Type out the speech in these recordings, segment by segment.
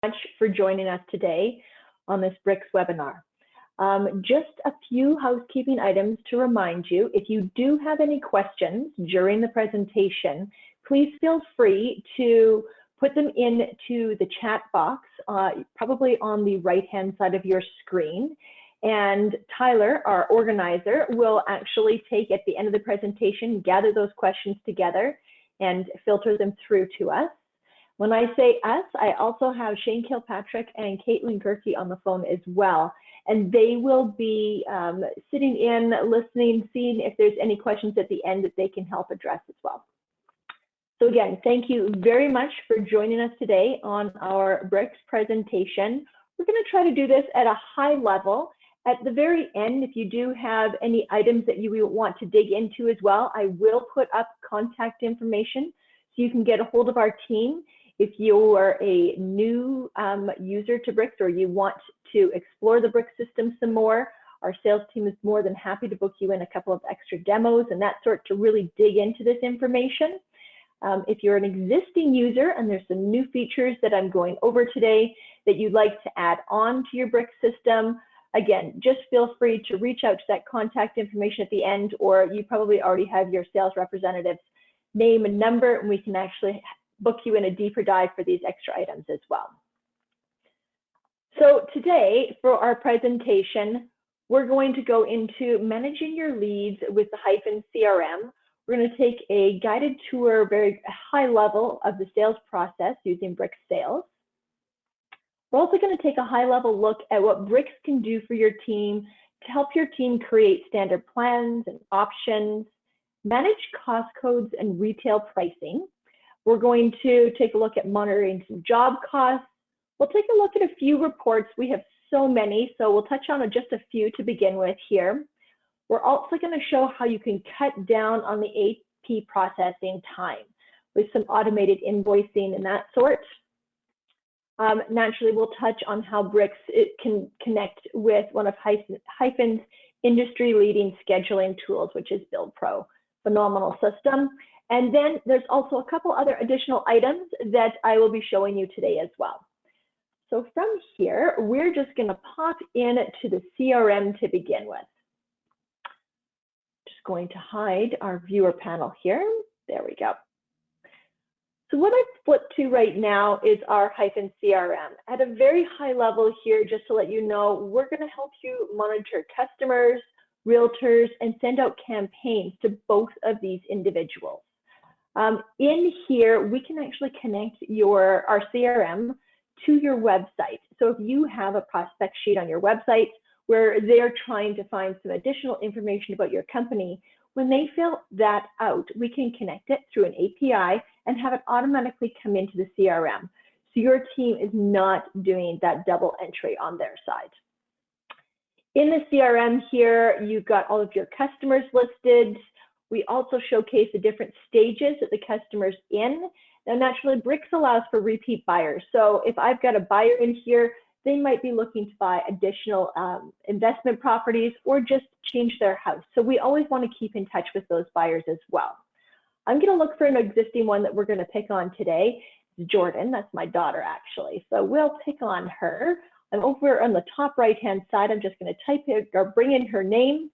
much for joining us today on this BRIX webinar. Just a few housekeeping items to remind you. If you do have any questions during the presentation, please feel free to put them into the chat box, probably on the right-hand side of your screen. And Tyler, our organizer, will actually take at the end of the presentation, gather those questions together and filter them through to us. When I say us, I also have Shane Kilpatrick and Caitlin Gerke on the phone as well. And they will be sitting in, listening, seeing if there's any questions at the end that they can help address as well. So again, thank you very much for joining us today on our BRIX presentation. We're going to try to do this at a high level. At the very end, if you do have any items that you want to dig into as well, I will put up contact information so you can get a hold of our team. If you are a new user to BRIX or you want to explore the BRIX system some more, our sales team is more than happy to book you in a couple of extra demos and that sort to really dig into this information. If you're an existing user and there's some new features that I'm going over today that you'd like to add on to your BRIX system, again, just feel free to reach out to that contact information at the end, or you probably already have your sales representative's name and number, and we can actually book you in a deeper dive for these extra items as well. So today for our presentation, we're going to go into managing your leads with the Hyphen CRM. We're going to take a guided tour, very high level of the sales process using BRIX Sales. We're also going to take a high level look at what BRIX can do for your team to help your team create standard plans and options, manage cost codes and retail pricing. We're going to take a look at monitoring some job costs. We'll take a look at a few reports. We have so many, so we'll touch on just a few to begin with here. We're also going to show how you can cut down on the AP processing time with some automated invoicing and that sort. Naturally, we'll touch on how BRIX can connect with one of Hyphen's industry-leading scheduling tools, which is BillPro. Phenomenal system. And then there's also a couple other additional items that I will be showing you today as well. So from here, we're just going to pop into the CRM to begin with. Just going to hide our viewer panel here. There we go. So what I've flipped to right now is our Hyphen CRM. At a very high level here, just to let you know, we're going to help you monitor customers, realtors, and send out campaigns to both of these individuals. In here, we can actually connect our CRM to your website. So if you have a prospect sheet on your website where they're trying to find some additional information about your company, when they fill that out, we can connect it through an API and have it automatically come into the CRM. So your team is not doing that double entry on their side. In the CRM here, you've got all of your customers listed. We also showcase the different stages that the customer's in. Now, naturally, BRIX allows for repeat buyers. So if I've got a buyer in here, they might be looking to buy additional investment properties or just change their house. So we always want to keep in touch with those buyers as well. I'm going to look for an existing one that we're going to pick on today. Jordan, that's my daughter actually. So we'll pick on her. I'm over on the top right-hand side. I'm just going to type it or bring in her name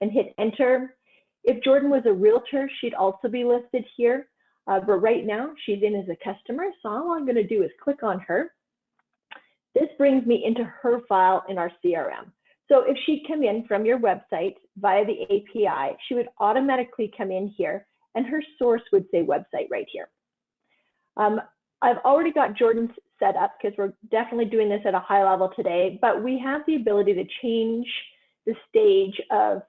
and hit enter. If Jordan was a realtor, she'd also be listed here. But right now she's in as a customer. So all I'm going to do is click on her. This brings me into her file in our CRM. So if she'd come in from your website via the API, she would automatically come in here and her source would say website right here. I've already got Jordan's set up because we're definitely doing this at a high level today, but we have the ability to change the stage of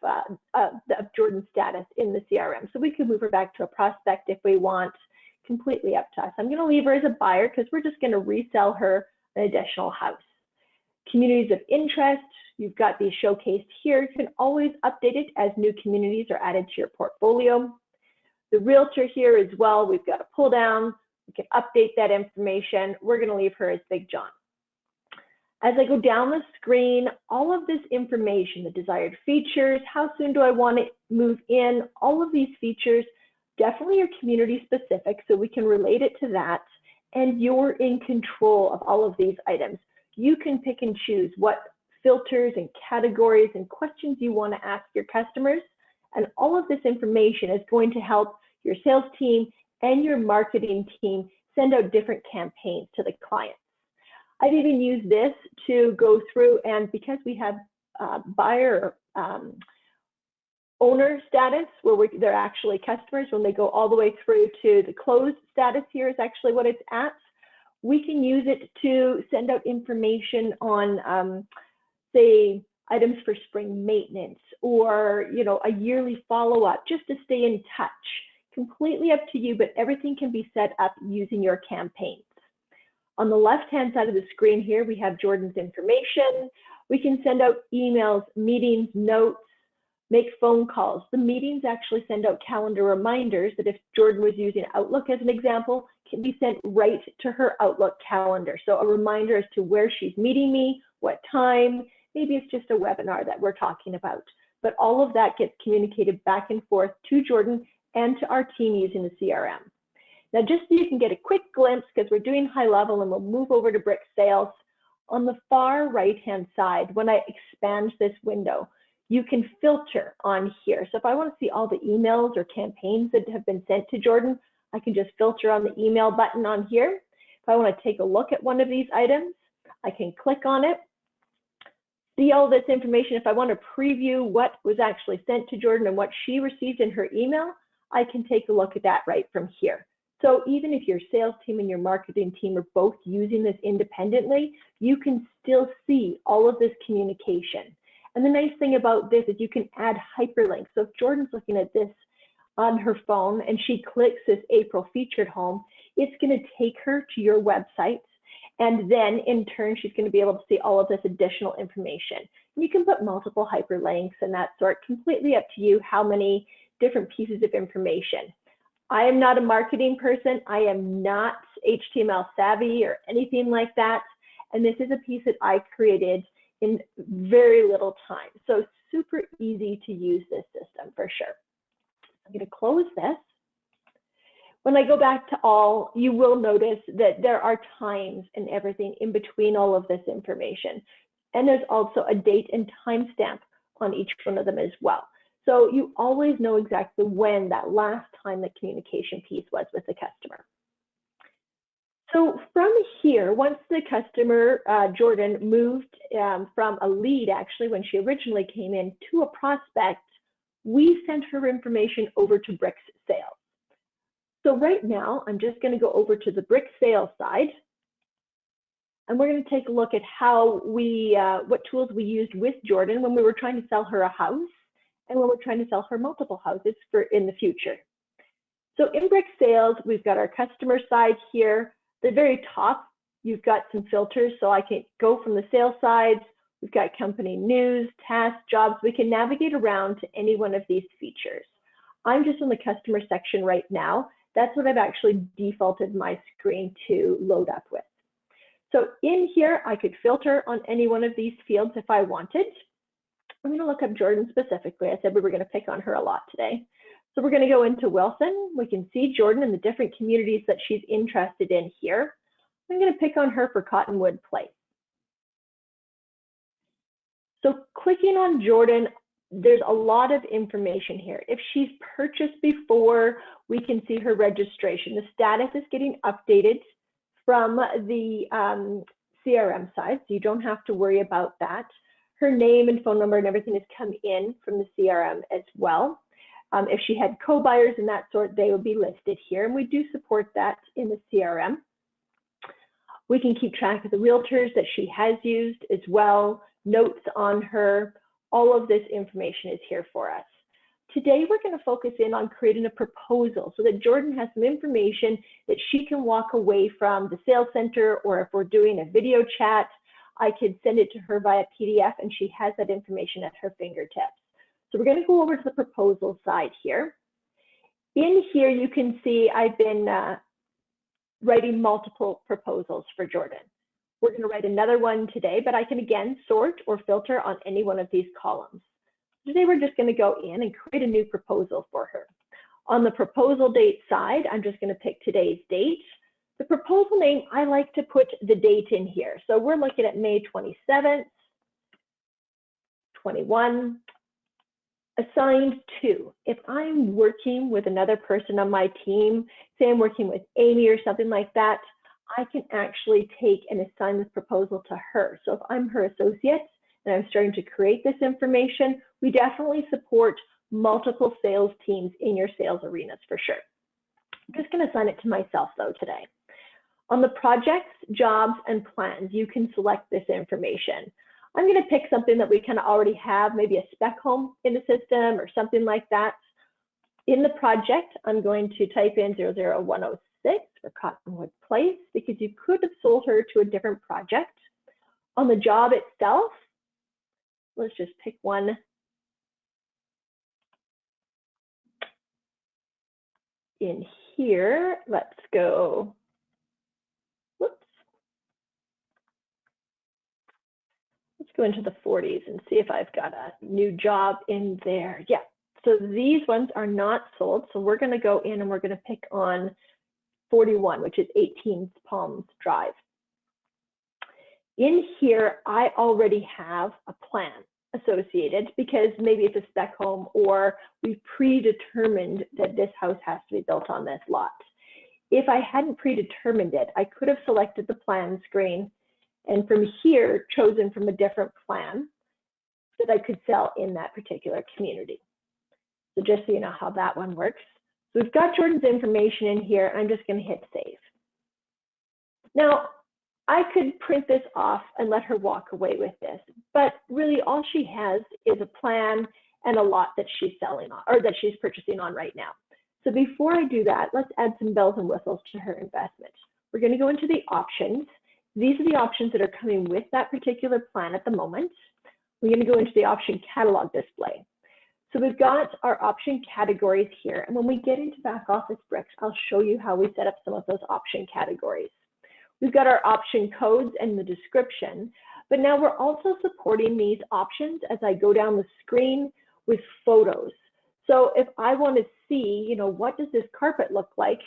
Jordan's status in the CRM. So we can move her back to a prospect if we want, completely up to us. I'm going to leave her as a buyer because we're just going to resell her an additional house. Communities of interest, you've got these showcased here. You can always update it as new communities are added to your portfolio. The realtor here as well, we've got a pull down. We can update that information. We're going to leave her as Big John. As I go down the screen, all of this information, the desired features, how soon do I want to move in, all of these features definitely are community specific, so we can relate it to that and you're in control of all of these items. You can pick and choose what filters and categories and questions you want to ask your customers. And all of this information is going to help your sales team and your marketing team send out different campaigns to the clients. I've even used this to go through, and because we have buyer owner status, where they're actually customers, when they go all the way through to the closed status here is actually what it's at, we can use it to send out information on, say, items for spring maintenance, or a yearly follow-up, just to stay in touch. Completely up to you, but everything can be set up using your campaigns. On the left-hand side of the screen here, we have Jordan's information. We can send out emails, meetings, notes, make phone calls. The meetings actually send out calendar reminders that if Jordan was using Outlook as an example, can be sent right to her Outlook calendar. So a reminder as to where she's meeting me, what time, maybe it's just a webinar that we're talking about. But all of that gets communicated back and forth to Jordan and to our team using the CRM. Now, just so you can get a quick glimpse, because we're doing high level and we'll move over to BRIX Sales, on the far right-hand side, when I expand this window, you can filter on here. So if I want to see all the emails or campaigns that have been sent to Jordan, I can just filter on the email button on here. If I want to take a look at one of these items, I can click on it, see all this information. If I want to preview what was actually sent to Jordan and what she received in her email, I can take a look at that right from here. So even if your sales team and your marketing team are both using this independently, you can still see all of this communication. And the nice thing about this is you can add hyperlinks. So if Jordan's looking at this on her phone and she clicks this April featured home, it's going to take her to your website. And then in turn, she's going to be able to see all of this additional information. You can put multiple hyperlinks and that sort, completely up to you how many different pieces of information. I am not a marketing person. I am not HTML savvy or anything like that. And this is a piece that I created in very little time. So super easy to use this system for sure. I'm going to close this. When I go back to all, you will notice that there are times and everything in between all of this information. And there's also a date and timestamp on each one of them as well. So you always know exactly when that last time the communication piece was with the customer. So from here, once the customer, Jordan, moved from a lead, actually, when she originally came in, to a prospect, we sent her information over to BRIX Sales. So right now, I'm just going to go over to the BRIX Sales side, and we're going to take a look at how we, what tools we used with Jordan when we were trying to sell her a house and when we're trying to sell her multiple houses for in the future. So in BRIX Sales, we've got our customer side here. The very top, you've got some filters, so I can go from the sales side. We've got company news, tasks, jobs. We can navigate around to any one of these features. I'm just in the customer section right now. That's what I've actually defaulted my screen to load up with. So in here, I could filter on any one of these fields if I wanted. I'm going to look up Jordan specifically. I said we were going to pick on her a lot today. So we're going to go into Wilson. We can see Jordan and the different communities that she's interested in here. I'm going to pick on her for Cottonwood Place. So clicking on Jordan, there's a lot of information here. If she's purchased before, we can see her registration. The status is getting updated from the CRM side, so you don't have to worry about that. Her name and phone number and everything has come in from the CRM as well. If she had co-buyers and that sort, they would be listed here, and we do support that in the CRM. We can keep track of the realtors that she has used as well, notes on her. All of this information is here for us. Today, we're going to focus in on creating a proposal so that Jordan has some information that she can walk away from the sales center, or if we're doing a video chat, I could send it to her via PDF and she has that information at her fingertips. So we're going to go over to the proposal side here. In here, you can see I've been writing multiple proposals for Jordan. We're going to write another one today, but I can again sort or filter on any one of these columns. Today, we're just going to go in and create a new proposal for her. On the proposal date side, I'm just going to pick today's date. The proposal name, I like to put the date in here. So we're looking at May 27th, 21, assigned to. If I'm working with another person on my team, say I'm working with Amy or something like that, I can actually take and assign this proposal to her. So if I'm her associate and I'm starting to create this information, we definitely support multiple sales teams in your sales arenas for sure. I'm just going to assign it to myself though today. On the projects, jobs, and plans, you can select this information. I'm going to pick something that we kind of already have, maybe a spec home in the system or something like that. In the project, I'm going to type in 00106 for Cottonwood Place because you could have sold her to a different project. On the job itself, let's just pick one. In here, let's go. Whoops. Let's go into the 40s and see if I've got a new job in there. Yeah, so these ones are not sold. So we're going to go in and we're going to pick on 41, which is 18 Palms Drive. In here, I already have a plan associated because maybe it's a spec home or we predetermined that this house has to be built on this lot. If I hadn't predetermined it, I could have selected the plan screen and from here chosen from a different plan that I could sell in that particular community. So just so you know how that one works. So we've got Jordan's information in here. I'm just going to hit save. Now, I could print this off and let her walk away with this, but really all she has is a plan and a lot that she's selling on or that she's purchasing on right now. So before I do that, let's add some bells and whistles to her investment. We're going to go into the options. These are the options that are coming with that particular plan at the moment. We're going to go into the option catalog display. So we've got our option categories here. And when we get into back office BRIX, I'll show you how we set up some of those option categories. We've got our option codes and the description, but now we're also supporting these options as I go down the screen with photos. So if I want to see, you know, what does this carpet look like?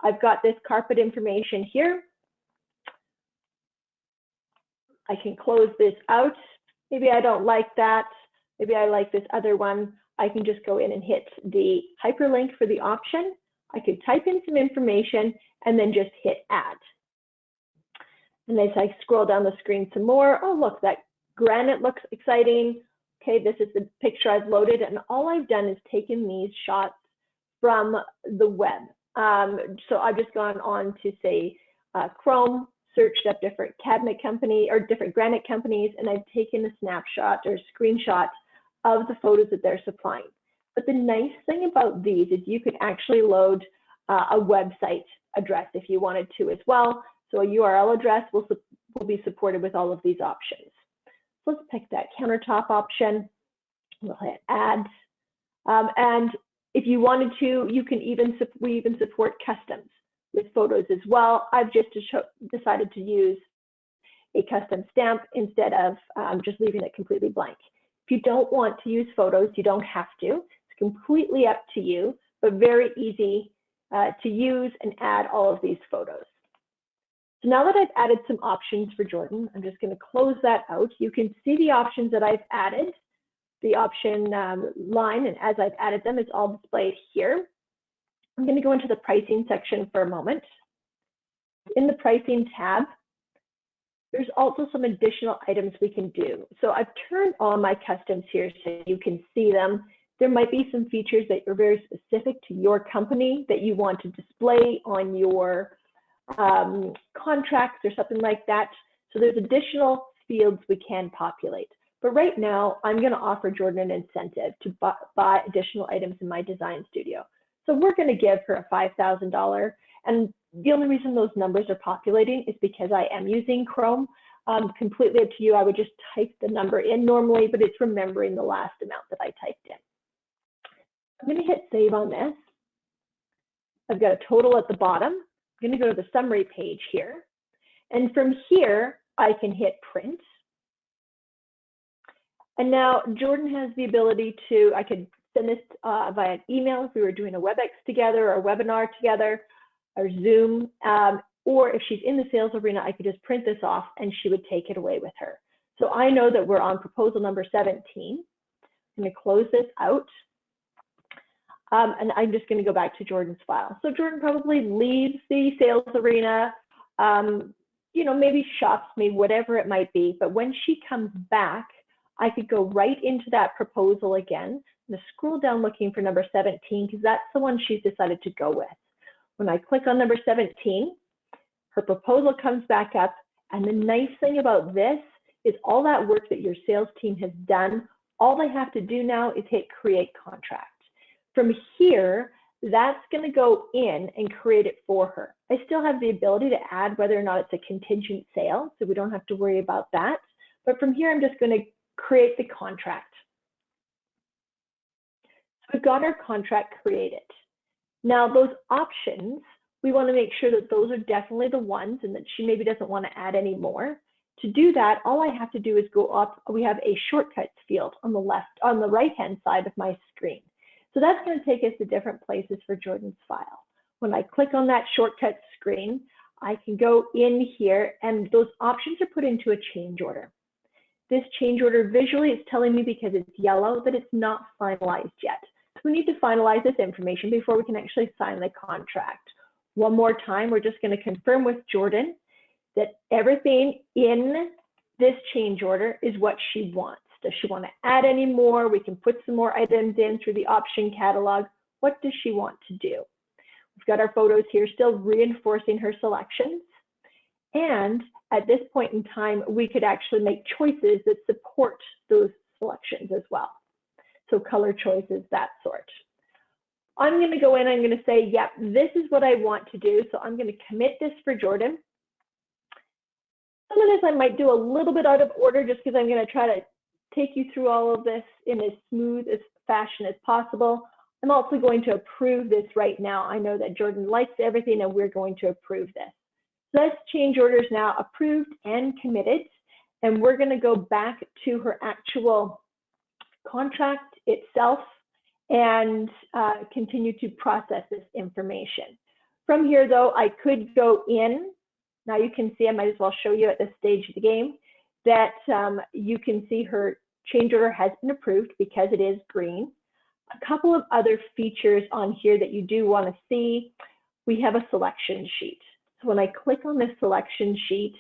I've got this carpet information here. I can close this out. Maybe I don't like that. Maybe I like this other one. I can just go in and hit the hyperlink for the option. I could type in some information and then just hit add. And as I scroll down the screen some more, oh, look, that granite looks exciting. Okay, this is the picture I've loaded. And all I've done is taken these shots from the web. So I've just gone on to say Chrome, searched up different cabinet company or different granite companies, and I've taken a snapshot or screenshot of the photos that they're supplying. But the nice thing about these is you could actually load a website address if you wanted to as well. So a URL address will be supported with all of these options. So let's pick that countertop option. We'll hit add. And if you wanted to, you can we even support customs with photos as well. I've just decided to use a custom stamp instead of just leaving it completely blank. If you don't want to use photos, you don't have to. It's completely up to you, but very easy to use and add all of these photos. So now that I've added some options for Jordan, I'm just going to close that out. You can see the options that I've added, the option line, and as I've added them, it's all displayed here. I'm going to go into the pricing section for a moment. In the pricing tab, there's also some additional items we can do. So I've turned on my customs here so you can see them. There might be some features that are very specific to your company that you want to display on your contracts or something like that. So there's additional fields we can populate. But right now, I'm going to offer Jordan an incentive to buy additional items in my design studio. So we're going to give her a $5,000. And the only reason those numbers are populating is because I am using Chrome. Completely up to you. I would just type the number in normally, but it's remembering the last amount that I typed in. I'm going to hit save on this. I've got a total at the bottom. I'm going to go to the summary page here. And from here, I can hit print. And now Jordan has the ability to, I could send this via email if we were doing a WebEx together or a webinar together or Zoom. or if she's in the sales arena, I could just print this off and she would take it away with her. So I know that we're on proposal number 17. I'm going to close this out. And I'm just going to go back to Jordan's file. So Jordan probably leaves the sales arena, you know, maybe shops me, whatever it might be. But when she comes back, I could go right into that proposal again. I'm going to scroll down looking for number 17 because that's the one she's decided to go with. When I click on number 17, her proposal comes back up. And the nice thing about this is all that work that your sales team has done, all they have to do now is hit create contract. From here, that's going to go in and create it for her. I still have the ability to add whether or not it's a contingent sale, so we don't have to worry about that. But from here, I'm just going to create the contract. So we've got our contract created. Now, those options, we want to make sure that those are definitely the ones and that she maybe doesn't want to add any more. To do that, all I have to do is go up. We have a shortcuts field on the right-hand side of my screen. So that's going to take us to different places for Jordan's file. When I click on that shortcut screen, I can go in here and those options are put into a change order. This change order visually is telling me because it's yellow that it's not finalized yet. So we need to finalize this information before we can actually sign the contract. One more time, we're just going to confirm with Jordan that everything in this change order is what she wants. Does she want to add any more? We can put some more items in through the option catalog. What does she want to do? We've got our photos here still reinforcing her selections. And at this point in time, we could actually make choices that support those selections as well. So color choices, that sort. I'm going to go in, I'm going to say, yep, this is what I want to do. So I'm going to commit this for Jordan. Some of this I might do a little bit out of order just because I'm going to try to take you through all of this in as smooth as fashion as possible. I'm also going to approve this right now. I know that Jordan likes everything and we're going to approve this. So this change order is now approved and committed. And we're going to go back to her actual contract itself and continue to process this information. From here though, I could go in. Now you can see, I might as well show you at this stage of the game that you can see her change order has been approved because it is green. A couple of other features on here that you do want to see. We have a selection sheet. So when I click on this selection sheet,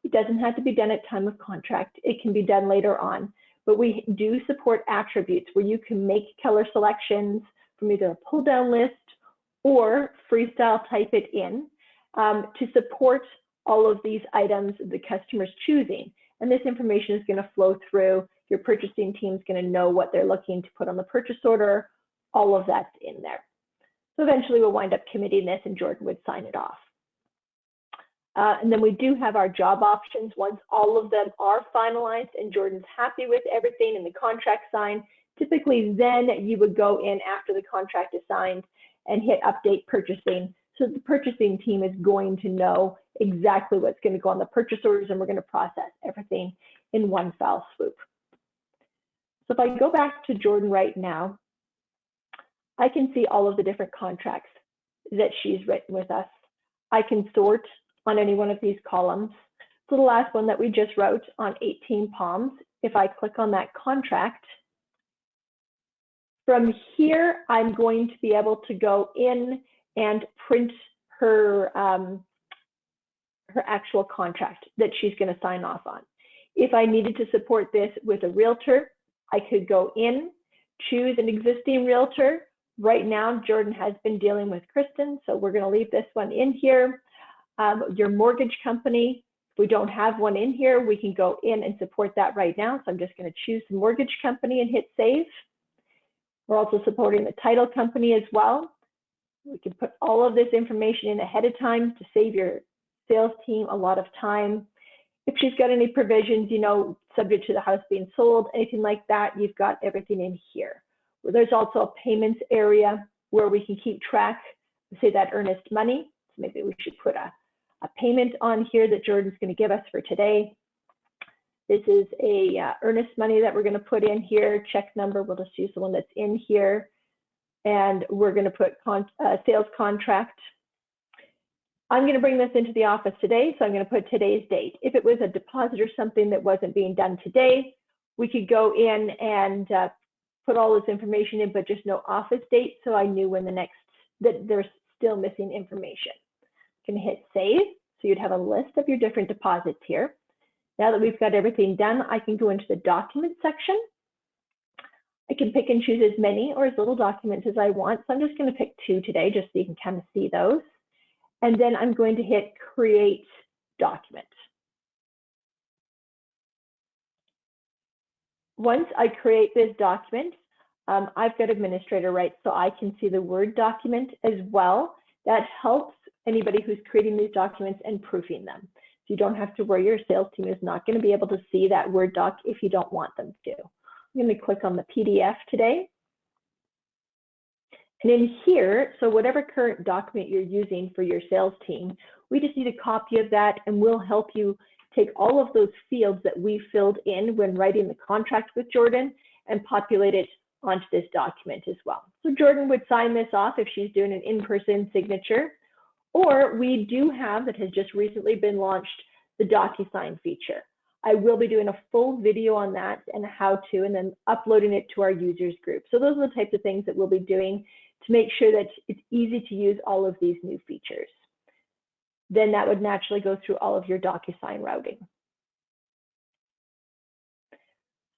it doesn't have to be done at time of contract. It can be done later on. But we do support attributes where you can make color selections from either a pull-down list or freestyle type it in to support all of these items the customer's choosing. And this information is going to flow through. Your purchasing team is going to know what they're looking to put on the purchase order. All of that's in there. So eventually we'll wind up committing this and Jordan would sign it off. And then we do have our job options. Once all of them are finalized and Jordan's happy with everything and the contract signed, typically then you would go in after the contract is signed and hit update purchasing. So the purchasing team is going to know exactly what's going to go on the purchase orders and we're going to process everything in one fell swoop. So if I go back to Jordan right now, I can see all of the different contracts that she's written with us. I can sort on any one of these columns. So the last one that we just wrote on 18 Palms, if I click on that contract, from here, I'm going to be able to go in and print her, her actual contract that she's going to sign off on. If I needed to support this with a realtor, I could go in, choose an existing realtor. Right now, Jordan has been dealing with Kristen, so we're going to leave this one in here. Your mortgage company, if we don't have one in here, we can go in and support that right now. So I'm just going to choose the mortgage company and hit save. We're also supporting the title company as well. We can put all of this information in ahead of time to save your sales team a lot of time. If she's got any provisions, you know, subject to the house being sold, anything like that, you've got everything in here. There's also a payments area where we can keep track, say that earnest money. So maybe we should put a payment on here that Jordan's going to give us for today. This is a earnest money that we're going to put in here. Check number, we'll just use the one that's in here. And we're going to put sales contract. I'm going to bring this into the office today, so I'm going to put today's date. If it was a deposit or something that wasn't being done today, we could go in and put all this information in, but just no office date, so I knew when that there's still missing information. I'm going to hit save, so you'd have a list of your different deposits here. Now that we've got everything done, I can go into the document section. I can pick and choose as many or as little documents as I want, so I'm just going to pick 2 today, just so you can kind of see those. And then I'm going to hit create document. Once I create this document, I've got administrator rights, so I can see the Word document as well. That helps anybody who's creating these documents and proofing them. So you don't have to worry, your sales team is not going to be able to see that Word doc if you don't want them to. I'm going to click on the PDF today. And in here, so whatever current document you're using for your sales team, we just need a copy of that, and we'll help you take all of those fields that we filled in when writing the contract with Jordan and populate it onto this document as well. So Jordan would sign this off if she's doing an in-person signature, or we do have, that has just recently been launched, the DocuSign feature. I will be doing a full video on that and how to, and then uploading it to our users group. So those are the types of things that we'll be doing to make sure that it's easy to use all of these new features. Then that would naturally go through all of your DocuSign routing.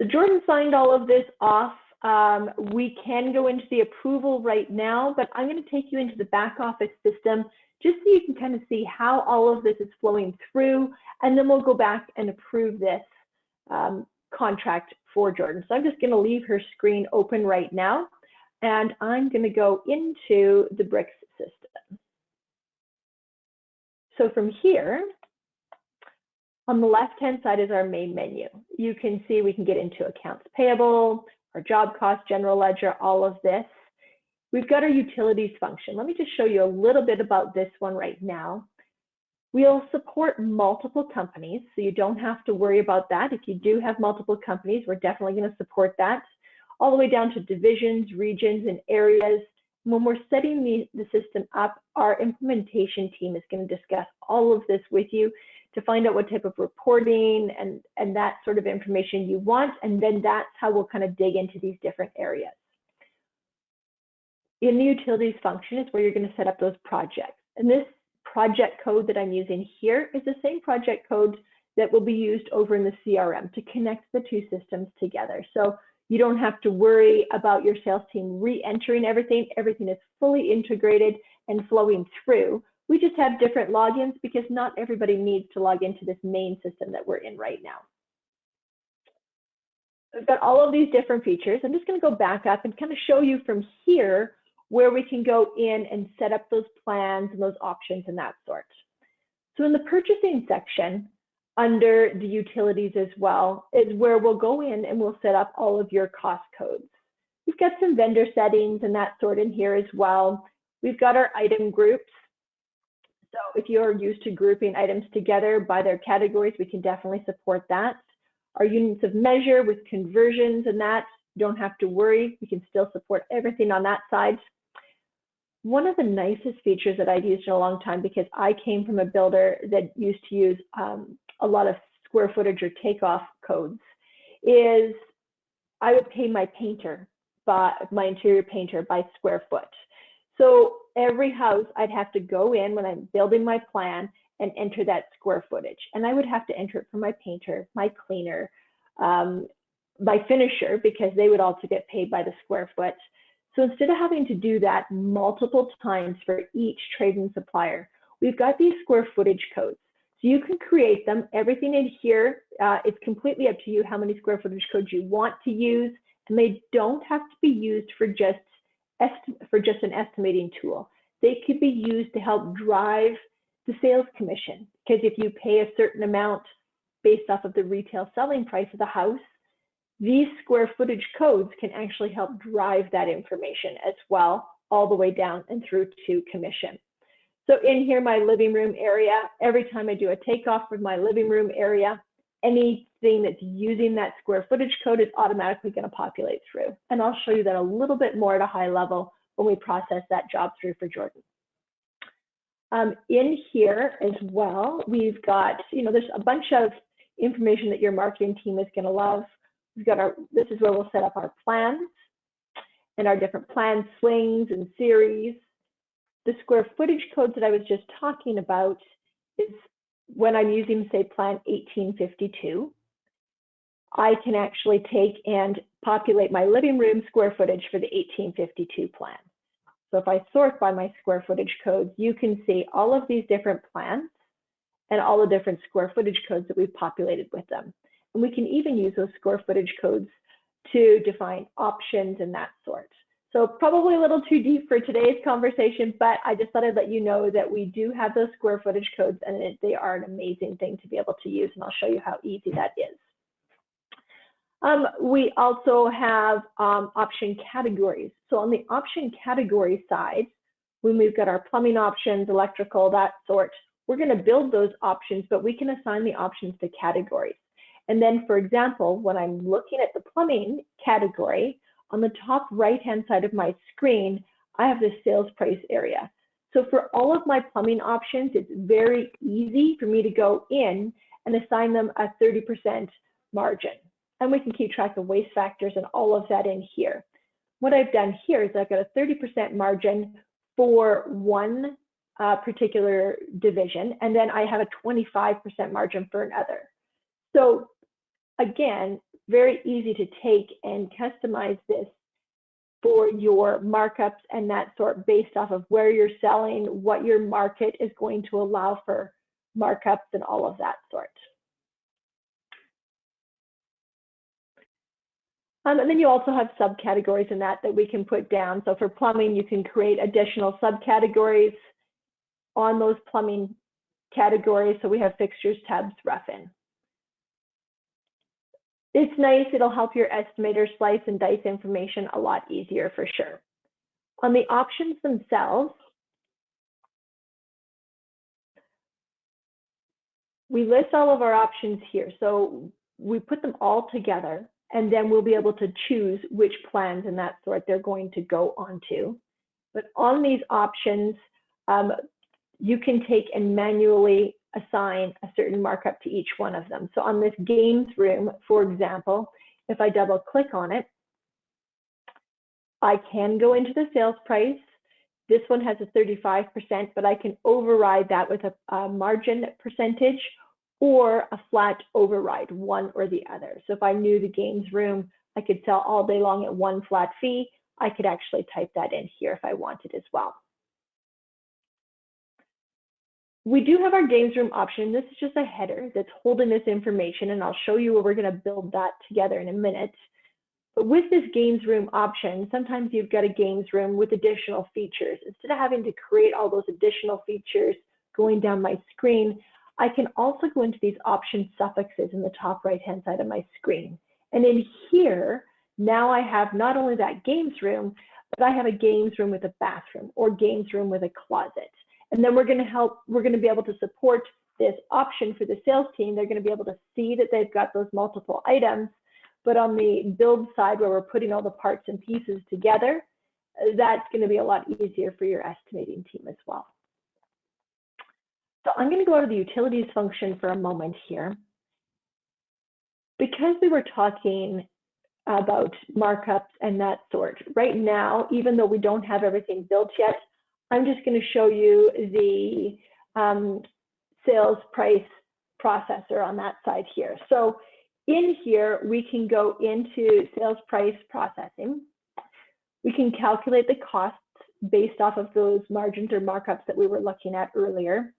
So Jordan signed all of this off. We can go into the approval right now, but I'm going to take you into the back office system just so you can kind of see how all of this is flowing through, and then we'll go back and approve this contract for Jordan. So I'm just going to leave her screen open right now, and I'm going to go into the BRIX system. So from here, on the left-hand side is our main menu. You can see we can get into accounts payable, our job cost, general ledger, all of this. We've got our utilities function. Let me just show you a little bit about this one right now. We'll support multiple companies, so you don't have to worry about that. If you do have multiple companies, we're definitely going to support that, all the way down to divisions, regions, and areas. When we're setting the system up, our implementation team is going to discuss all of this with you to find out what type of reporting and that sort of information you want, and then that's how we'll kind of dig into these different areas. In the utilities function is where you're going to set up those projects. And this project code that I'm using here is the same project code that will be used over in the CRM to connect the 2 systems together. So you don't have to worry about your sales team re-entering everything. Everything is fully integrated and flowing through. We just have different logins because not everybody needs to log into this main system that we're in right now. We've got all of these different features. I'm just going to go back up and kind of show you from here where we can go in and set up those plans and those options and that sort. So in the purchasing section, under the utilities as well, is where we'll go in and we'll set up all of your cost codes. We've got some vendor settings and that sort in here as well. We've got our item groups. So if you're used to grouping items together by their categories, we can definitely support that. Our units of measure with conversions and that, don't have to worry. We can still support everything on that side. One of the nicest features that I've used in a long time, because I came from a builder that used to use a lot of square footage or takeoff codes, is I would pay my painter, my interior painter, by square foot. So every house I'd have to go in when I'm building my plan and enter that square footage. And I would have to enter it for my painter, my cleaner, my finisher, because they would also get paid by the square foot. So instead of having to do that multiple times for each trade and supplier, we've got these square footage codes. So you can create them. Everything in here, it's completely up to you how many square footage codes you want to use, and they don't have to be used for just an estimating tool. They could be used to help drive the sales commission, because if you pay a certain amount based off of the retail selling price of the house, these square footage codes can actually help drive that information as well, all the way down and through to commission. So in here, my living room area, every time I do a takeoff for my living room area, anything that's using that square footage code is automatically going to populate through. And I'll show you that a little bit more at a high level when we process that job through for Jordan. In here as well, we've got, there's a bunch of information that your marketing team is going to love. We've got this is where we'll set up our plans and our different plan swings and series. The square footage codes that I was just talking about is when I'm using, say, plan 1852, I can actually take and populate my living room square footage for the 1852 plan. So if I sort by my square footage codes, you can see all of these different plans and all the different square footage codes that we've populated with them. And we can even use those square footage codes to define options and that sort. So probably a little too deep for today's conversation, but I just thought I'd let you know that we do have those square footage codes, and they are an amazing thing to be able to use, and I'll show you how easy that is. We also have option categories. So on the option category side, when we've got our plumbing options, electrical, that sort, we're going to build those options, but we can assign the options to categories. And then, for example, when I'm looking at the plumbing category, on the top right-hand side of my screen, I have the sales price area. So for all of my plumbing options, it's very easy for me to go in and assign them a 30% margin. And we can keep track of waste factors and all of that in here. What I've done here is I've got a 30% margin for one particular division, and then I have a 25% margin for another. So again, very easy to take and customize this for your markups and that sort based off of where you're selling, what your market is going to allow for markups and all of that sort. And then you also have subcategories in that we can put down. So for plumbing, you can create additional subcategories on those plumbing categories. So we have fixtures, tubs, rough-in. It's nice, it'll help your estimator slice and dice information a lot easier for sure. On the options themselves, we list all of our options here. So we put them all together, and then we'll be able to choose which plans and that sort they're going to go onto. But on these options, you can take and manually assign a certain markup to each one of them. So on this games room, for example, if I double click on it, I can go into the sales price. This one has a 35%, but I can override that with a margin percentage or a flat override, one or the other. So if I knew the games room, I could sell all day long at one flat fee. I could actually type that in here if I wanted as well. We do have our games room option. This is just a header that's holding this information, and I'll show you where we're going to build that together in a minute. But with this games room option, sometimes you've got a games room with additional features. Instead of having to create all those additional features going down my screen, I can also go into these option suffixes in the top right-hand side of my screen. And in here, now I have not only that games room, but I have a games room with a bathroom or games room with a closet. And then we're going to be able to support this option for the sales team. They're going to be able to see that they've got those multiple items, but on the build side where we're putting all the parts and pieces together, that's going to be a lot easier for your estimating team as well. So I'm going to go to the utilities function for a moment here. Because we were talking about markups and that sort, right now, even though we don't have everything built yet, I'm just going to show you the sales price processor on that side here. So in here, we can go into sales price processing. We can calculate the costs based off of those margins or markups that we were looking at earlier.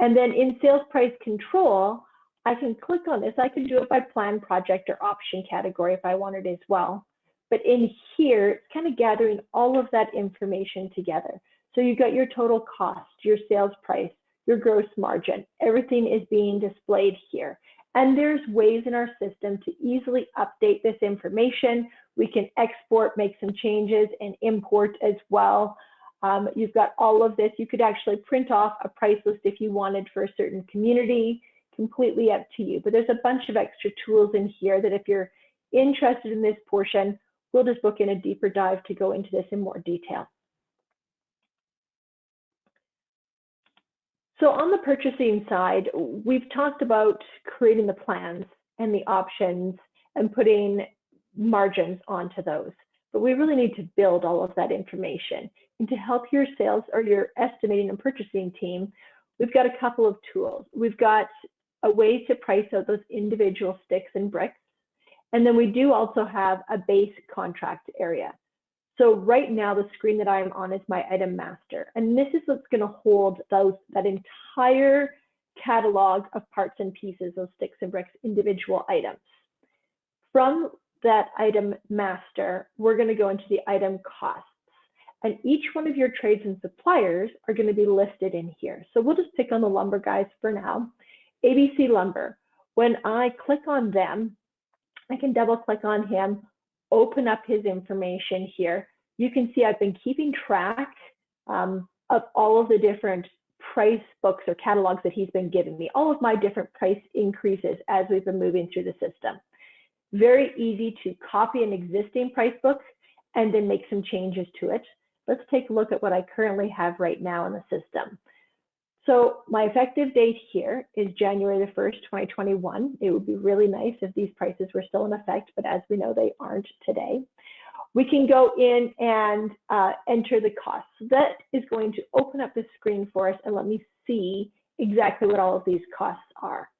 And then in sales price control, I can click on this. I can do it by plan, project, or option category if I wanted as well. But in here, it's kind of gathering all of that information together. So you've got your total cost, your sales price, your gross margin. Everything is being displayed here. And there's ways in our system to easily update this information. We can export, make some changes, and import as well. You've got all of this. You could actually print off a price list if you wanted for a certain community, completely up to you. But there's a bunch of extra tools in here that if you're interested in this portion, we'll just book in a deeper dive to go into this in more detail. So on the purchasing side, we've talked about creating the plans and the options and putting margins onto those. But we really need to build all of that information. And to help your sales or your estimating and purchasing team, we've got a couple of tools. We've got a way to price out those individual sticks and bricks. And then we do also have a base contract area. So right now, the screen that I'm on is my item master. And this is what's going to hold that entire catalog of parts and pieces, those sticks and bricks, individual items. From that item master, we're going to go into the item costs. And each one of your trades and suppliers are going to be listed in here. So we'll just pick on the lumber guys for now. ABC Lumber. When I click on them, I can double click on him, open up his information here. You can see I've been keeping track of all of the different price books or catalogs that he's been giving me, all of my different price increases as we've been moving through the system. Very easy to copy an existing price book and then make some changes to it. Let's take a look at what I currently have right now in the system. So my effective date here is January the 1st, 2021. It would be really nice if these prices were still in effect, but as we know, they aren't today. We can go in and enter the costs. So that is going to open up the screen for us and let me see exactly what all of these costs are.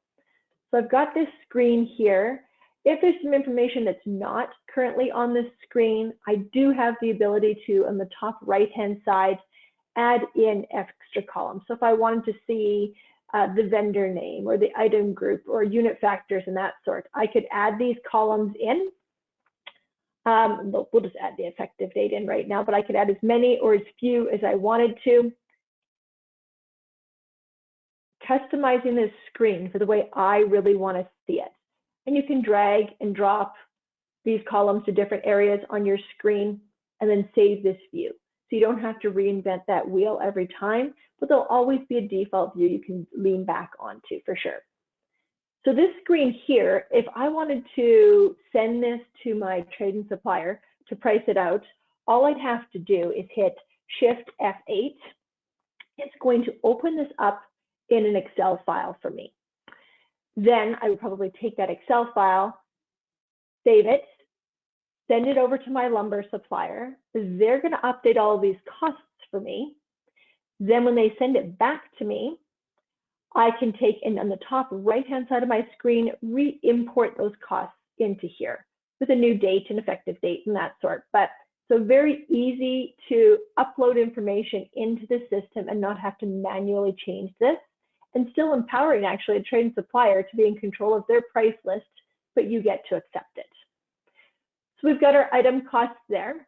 So I've got this screen here. If there's some information that's not currently on this screen, I do have the ability to, on the top right-hand side, add in extra columns. So if I wanted to see the vendor name or the item group or unit factors and that sort, I could add these columns in. We'll just add the effective date in right now, but I could add as many or as few as I wanted to. Customizing this screen for the way I really want to see it. And you can drag and drop these columns to different areas on your screen and then save this view. So you don't have to reinvent that wheel every time, but there'll always be a default view you can lean back onto for sure. So this screen here, if I wanted to send this to my trade and supplier to price it out, all I'd have to do is hit Shift F8. It's going to open this up in an Excel file for me. Then I would probably take that Excel file, save it, send it over to my lumber supplier. They're going to update all of these costs for me. Then when they send it back to me, I can take, and on the top right-hand side of my screen, re-import those costs into here with a new date and effective date and that sort. But so very easy to upload information into the system and not have to manually change this, and still empowering actually a trade and supplier to be in control of their price list, but you get to accept it. So we've got our item costs there.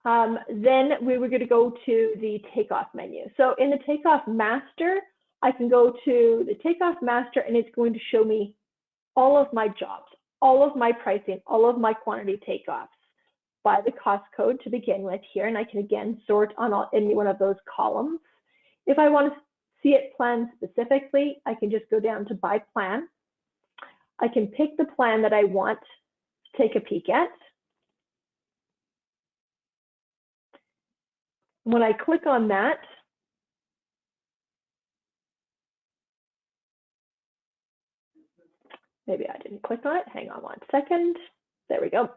Then we were going to go to the takeoff menu. So in the takeoff master, I can go to the takeoff master and it's going to show me all of my jobs, all of my pricing, all of my quantity takeoffs by the cost code to begin with here. And I can again sort on any one of those columns. If I want to see it planned specifically, I can just go down to by plan. I can pick the plan that I want to take a peek at. When I click on that, maybe I didn't click on it. Hang on one second. There we go.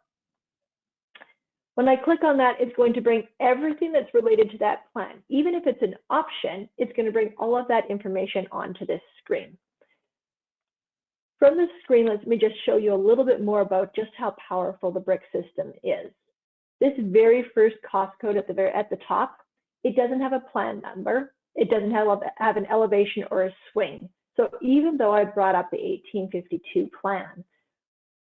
When I click on that, it's going to bring everything that's related to that plan. Even if it's an option, it's going to bring all of that information onto this screen. From this screen, let me just show you a little bit more about just how powerful the BRIX system is. This very first cost code at the top, it doesn't have a plan number. It doesn't have an elevation or a swing. So even though I brought up the 1852 plan,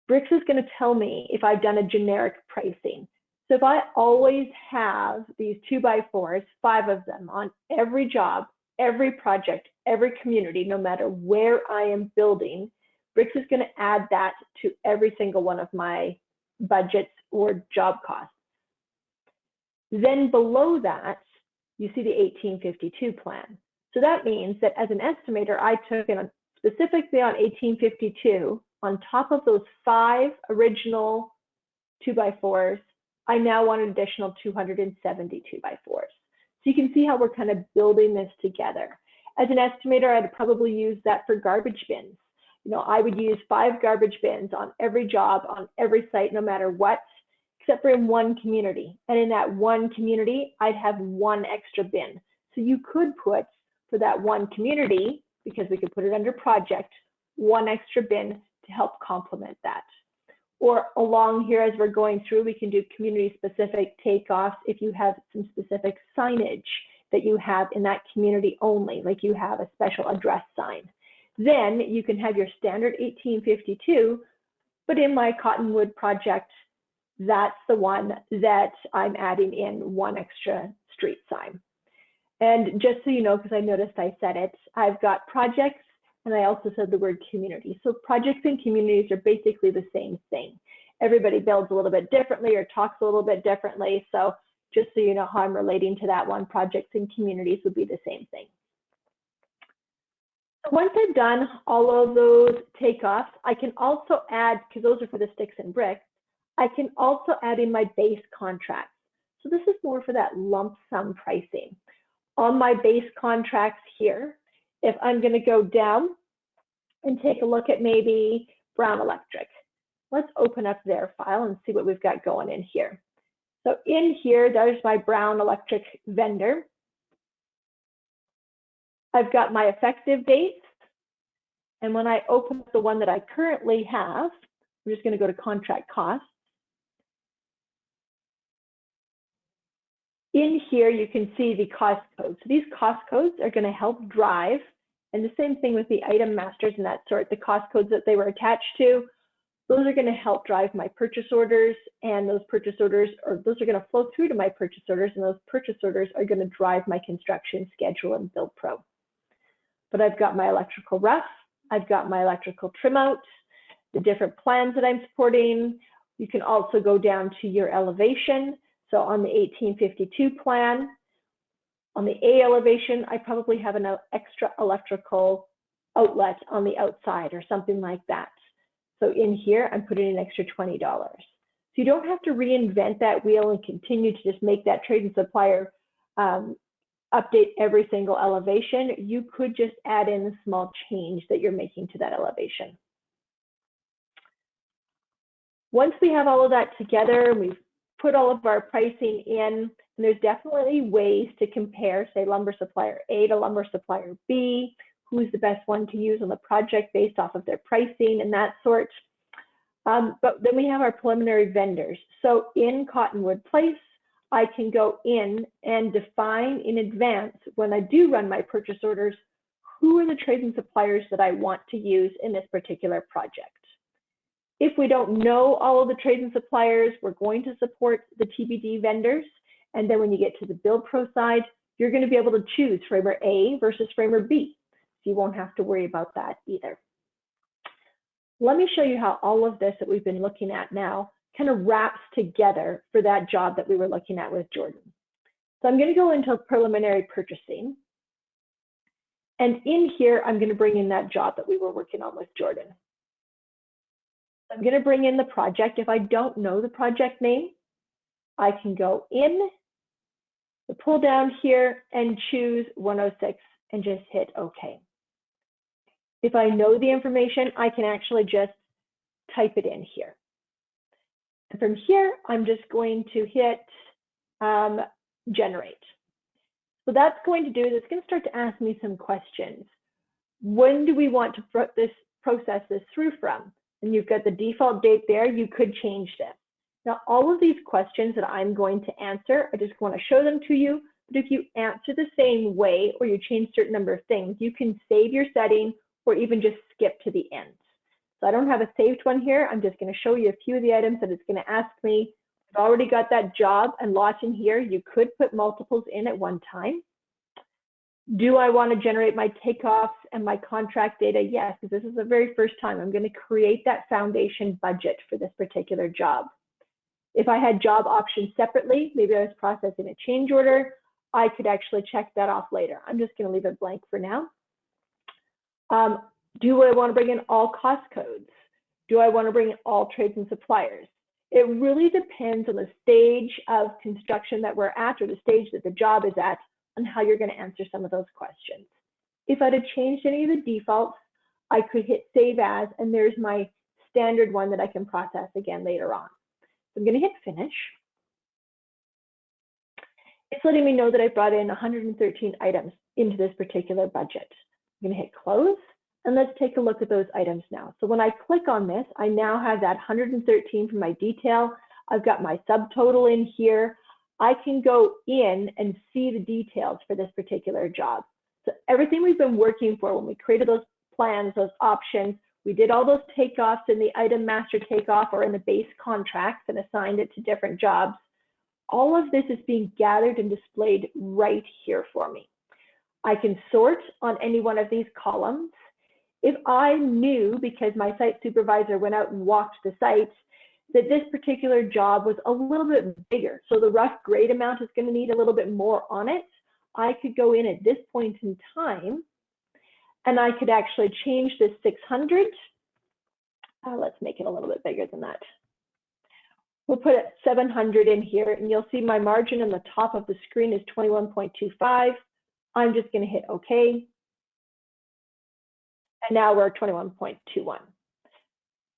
BRIX is going to tell me if I've done a generic pricing. So if I always have these 2x4s, 5 of them on every job, every project, every community, no matter where I am building, BRIX is going to add that to every single one of my budgets or job costs. Then below that, you see the 1852 plan. So that means that as an estimator, I took in specifically on 1852, on top of those 5 original 2x4s, I now want an additional 270 2x4s. So you can see how we're kind of building this together. As an estimator, I'd probably use that for garbage bins. You know, I would use 5 garbage bins on every job, on every site, no matter what, except for in one community. And in that one community, I'd have 1 extra bin. So you could put, for that one community, because we could put it under project, 1 extra bin to help complement that. Or along here, as we're going through, we can do community-specific takeoffs if you have some specific signage that you have in that community only, like you have a special address sign. Then you can have your standard 1852, but in my Cottonwood project, that's the one that I'm adding in 1 extra street sign. And just so you know, because I noticed I said it, I've got projects and I also said the word community. So projects and communities are basically the same thing. Everybody builds a little bit differently or talks a little bit differently. So just so you know how I'm relating to that one, projects and communities would be the same thing. Once I've done all of those takeoffs, I can also add, because those are for the sticks and bricks, I can also add in my base contracts. So this is more for that lump sum pricing. On my base contracts here, if I'm going to go down and take a look at maybe Brown Electric, let's open up their file and see what we've got going in here. So in here, there's my Brown Electric vendor. I've got my effective dates. And when I open up the one that I currently have, I'm just going to go to contract costs. In here, you can see the cost codes. So these cost codes are going to help drive, and the same thing with the item masters and that sort, the cost codes that they were attached to, those are going to help drive my purchase orders, and those purchase orders, or those are going to flow through to my purchase orders, and those purchase orders are going to drive my construction schedule and Build Pro. But I've got my electrical rough, I've got my electrical trim out, the different plans that I'm supporting. You can also go down to your elevation. So on the 1852 plan, on the A elevation, I probably have an extra electrical outlet on the outside or something like that. So in here, I'm putting an extra $20. So you don't have to reinvent that wheel and continue to just make that trade and supplier update every single elevation. You could just add in a small change that you're making to that elevation. Once we have all of that together, we've put all of our pricing in, and there's definitely ways to compare, say, lumber supplier A to lumber supplier B, who's the best one to use on the project based off of their pricing and that sort. But then we have our preliminary vendors. So in Cottonwood Place, I can go in and define in advance, when I do run my purchase orders, who are the trades and suppliers that I want to use in this particular project. If we don't know all of the trades and suppliers, we're going to support the TBD vendors. And then when you get to the Build Pro side, you're going to be able to choose framer A versus framer B. So you won't have to worry about that either. Let me show you how all of this that we've been looking at now kind of wraps together for that job that we were looking at with Jordan. So I'm going to go into preliminary purchasing. And in here, I'm going to bring in that job that we were working on with Jordan. I'm going to bring in the project. If I don't know the project name, I can go in the pull down here and choose 106 and just hit OK. If I know the information, I can actually just type it in here. And from here, I'm just going to hit generate. So that's going to do, it's going to start to ask me some questions. When do we want to process this through from? And you've got the default date there, you could change this. Now, all of these questions that I'm going to answer, I just want to show them to you, but if you answer the same way or you change a certain number of things, you can save your setting or even just skip to the end. So I don't have a saved one here. I'm just going to show you a few of the items that it's going to ask me. I've already got that job and lot in here. You could put multiples in at one time. Do I want to generate my takeoffs and my contract data? Yes, because this is the very first time I'm going to create that foundation budget for this particular job. If I had job options separately, maybe I was processing a change order, I could actually check that off later. I'm just going to leave it blank for now. Do I want to bring in all cost codes? Do I want to bring in all trades and suppliers? It really depends on the stage of construction that we're at or the stage that the job is at and how you're going to answer some of those questions. If I'd have changed any of the defaults, I could hit save as, and there's my standard one that I can process again later on. So I'm going to hit finish. It's letting me know that I brought in 113 items into this particular budget. I'm going to hit close, and let's take a look at those items now. So when I click on this, I now have that 113 for my detail. I've got my subtotal in here. I can go in and see the details for this particular job. So everything we've been working for when we created those plans, those options, we did all those takeoffs in the item master takeoff or in the base contracts and assigned it to different jobs. All of this is being gathered and displayed right here for me. I can sort on any one of these columns. If I knew, because my site supervisor went out and walked the site, that this particular job was a little bit bigger, so the rough grade amount is going to need a little bit more on it, I could go in at this point in time and I could actually change this 600. Let's make it a little bit bigger than that. We'll put it 700 in here, and you'll see my margin on the top of the screen is 21.25. I'm just going to hit OK. And now we're 21.21.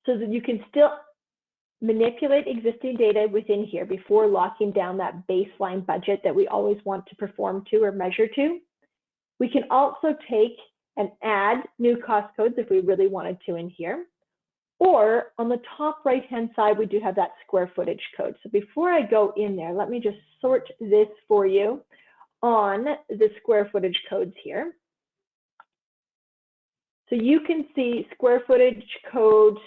So that you can still manipulate existing data within here before locking down that baseline budget that we always want to perform to or measure to. We can also take and add new cost codes if we really wanted to in here. Or on the top right-hand side, we do have that square footage code. So before I go in there, let me just sort this for you on the square footage codes here. So you can see square footage code,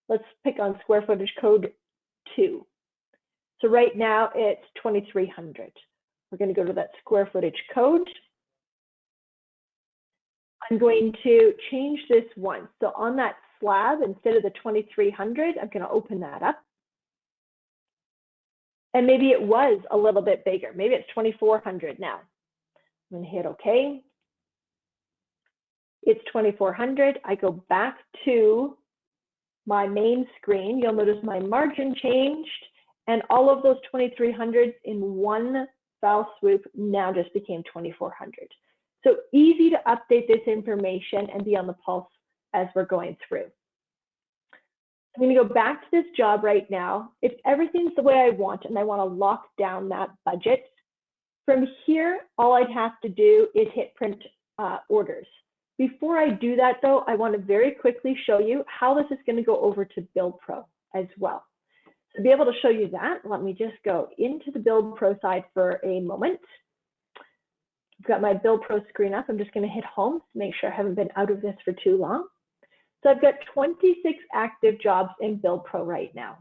let's pick on square footage code 2. So right now it's 2300. We're going to go to that square footage code. I'm going to change this once. So on that slab, instead of the 2300, I'm going to open that up. And maybe it was a little bit bigger. Maybe it's 2400 now. I'm going to hit OK. It's 2400. I go back to my main screen. You'll notice my margin changed, and all of those 2300s in one foul swoop now just became 2400. So easy to update this information and be on the pulse as we're going through. I'm going to go back to this job right now. If everything's the way I want and I want to lock down that budget, from here, all I'd have to do is hit print orders. Before I do that though, I want to very quickly show you how this is going to go over to Build Pro as well. To be able to show you that, let me just go into the Build Pro side for a moment. I've got my Build Pro screen up. I'm just going to hit home to make sure I haven't been out of this for too long. So I've got 26 active jobs in Build Pro right now.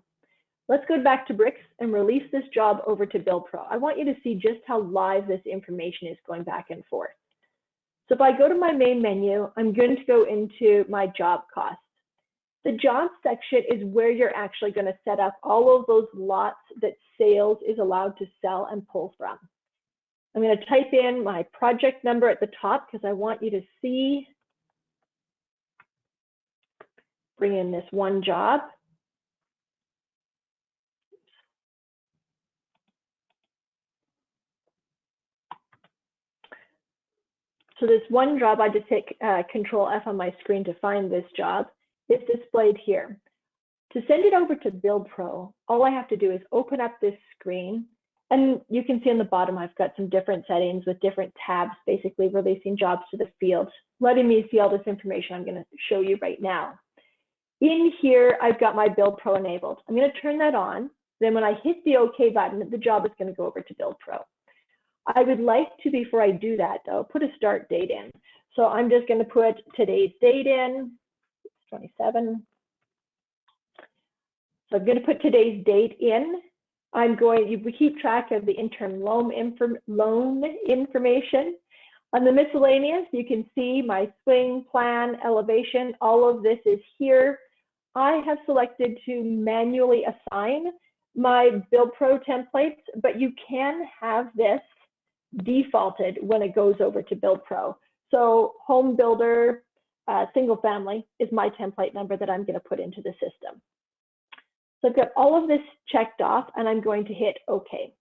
Let's go back to BRIX and release this job over to Build Pro. I want you to see just how live this information is going back and forth. So if I go to my main menu, I'm going to go into my job costs. The job section is where you're actually going to set up all of those lots that sales is allowed to sell and pull from. I'm going to type in my project number at the top because I want you to see, bring in this one job. So this one job, I just hit Control F on my screen to find this job. It's displayed here. To send it over to Build Pro, all I have to do is open up this screen, and you can see on the bottom I've got some different settings with different tabs, basically releasing jobs to the field, letting me see all this information I'm going to show you right now. In here, I've got my Build Pro enabled. I'm going to turn that on. Then when I hit the OK button, the job is going to go over to Build Pro. I would like to, before I do that though, put a start date in. So I'm just going to put today's date in, 27. So I'm going to put today's date in. We keep track of the interim loan information. On the miscellaneous, you can see my swing, plan, elevation, all of this is here. I have selected to manually assign my Build Pro templates, but you can have this defaulted when it goes over to Build Pro. So home builder, single family is my template number that I'm going to put into the system. So I've got all of this checked off and I'm going to hit OK.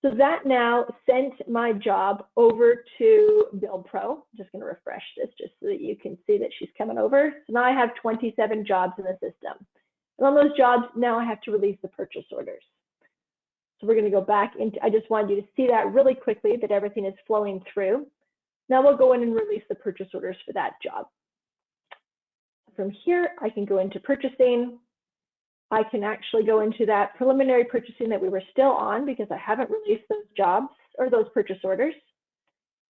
So that now sent my job over to Build Pro. I'm just going to refresh this just so that you can see that she's coming over. So now I have 27 jobs in the system. And on those jobs, now I have to release the purchase orders. So we're going to go back into, I just wanted you to see that really quickly, that everything is flowing through. Now we'll go in and release the purchase orders for that job. From here, I can go into purchasing. I can actually go into that preliminary purchasing that we were still on because I haven't released those jobs or those purchase orders.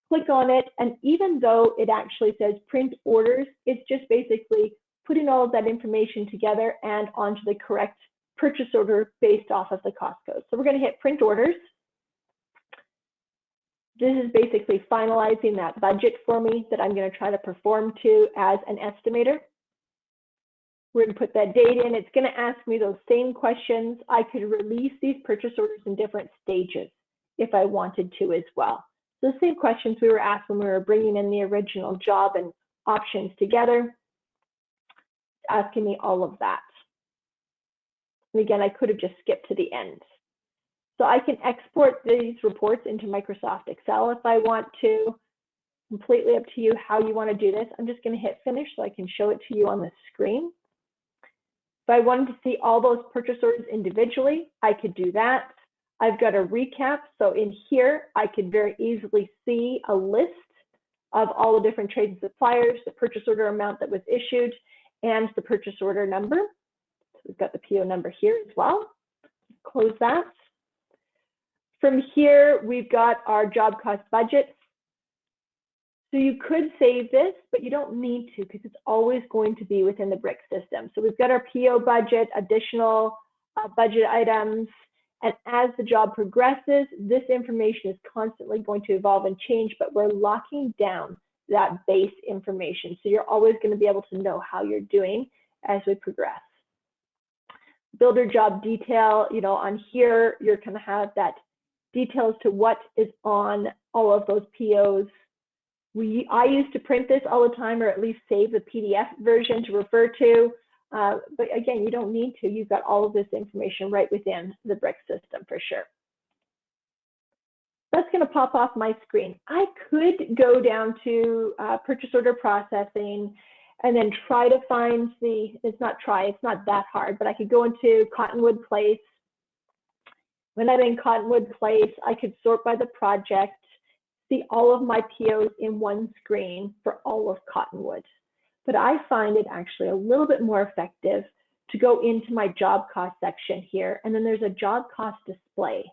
Click on it, and even though it actually says print orders, it's just basically putting all of that information together and onto the correct purchase order based off of the cost code. So we're going to hit print orders. This is basically finalizing that budget for me that I'm going to try to perform to as an estimator. We're going to put that date in. It's going to ask me those same questions. I could release these purchase orders in different stages if I wanted to as well. So the same questions we were asked when we were bringing in the original job and options together, asking me all of that. And again, I could have just skipped to the end. So I can export these reports into Microsoft Excel if I want to. Completely up to you how you want to do this. I'm just going to hit finish so I can show it to you on the screen. If I wanted to see all those purchase orders individually, I could do that. I've got a recap. So in here, I could very easily see a list of all the different trades and suppliers, the purchase order amount that was issued, and the purchase order number. So we've got the PO number here as well. Close that. From here, we've got our job cost budgets. So you could save this, but you don't need to because it's always going to be within the BRIX system. So we've got our PO budget, additional budget items, and as the job progresses, this information is constantly going to evolve and change, but we're locking down that base information. So you're always going to be able to know how you're doing as we progress. Builder job detail, you know, on here, you're going to have that details to what is on all of those POs. I used to print this all the time, or at least save the PDF version to refer to. But again, you don't need to. You've got all of this information right within the BRIX system for sure. That's going to pop off my screen. I could go down to purchase order processing and then try to find it's not that hard, but I could go into Cottonwood Place. When I'm in Cottonwood Place, I could sort by the project, see all of my POs in one screen for all of Cottonwood. But I find it actually a little bit more effective to go into my job cost section here, and then there's a job cost display.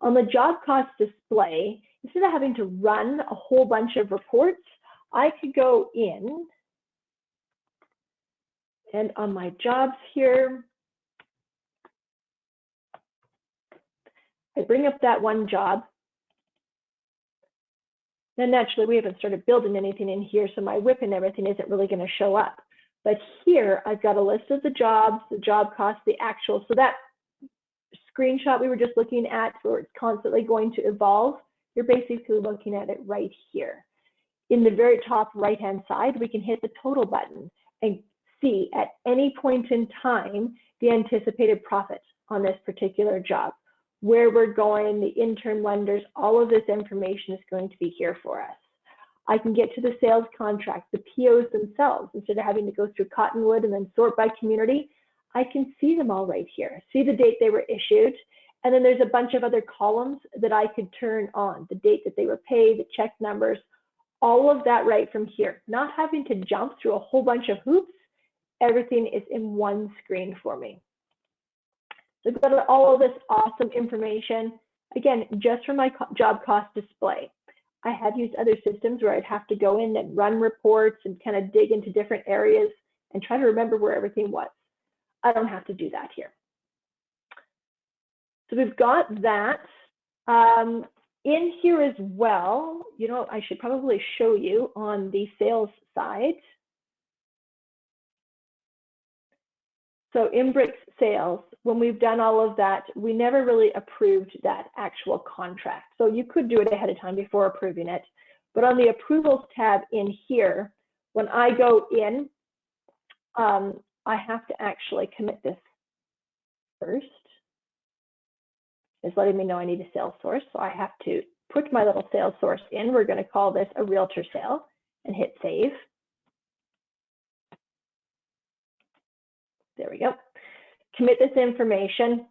On the job cost display, instead of having to run a whole bunch of reports, I could go in and on my jobs here, I bring up that one job. Then naturally, we haven't started building anything in here, so my WIP and everything isn't really going to show up. But here, I've got a list of the jobs, the job costs, the actual. So that screenshot we were just looking at, where it's constantly going to evolve, you're basically looking at it right here. In the very top right-hand side, we can hit the total button and see at any point in time the anticipated profit on this particular job, where we're going, the interim lenders, all of this information is going to be here for us. I can get to the sales contract, the POs themselves, instead of having to go through Cottonwood and then sort by community. I can see them all right here, see the date they were issued, and then there's a bunch of other columns that I could turn on, the date that they were paid, the check numbers, all of that right from here. Not having to jump through a whole bunch of hoops, everything is in one screen for me. So I've got all of this awesome information, again, just for my job cost display. I have used other systems where I'd have to go in and run reports and kind of dig into different areas and try to remember where everything was. I don't have to do that here. So we've got that. In here as well, you know, I should probably show you on the sales side. So in BRIX Sales, when we've done all of that, we never really approved that actual contract. So you could do it ahead of time before approving it. But on the approvals tab in here, when I go in, I have to actually commit this first. It's letting me know I need a sales source. So I have to put my little sales source in. We're going to call this a realtor sale and hit save. There we go. Commit this information.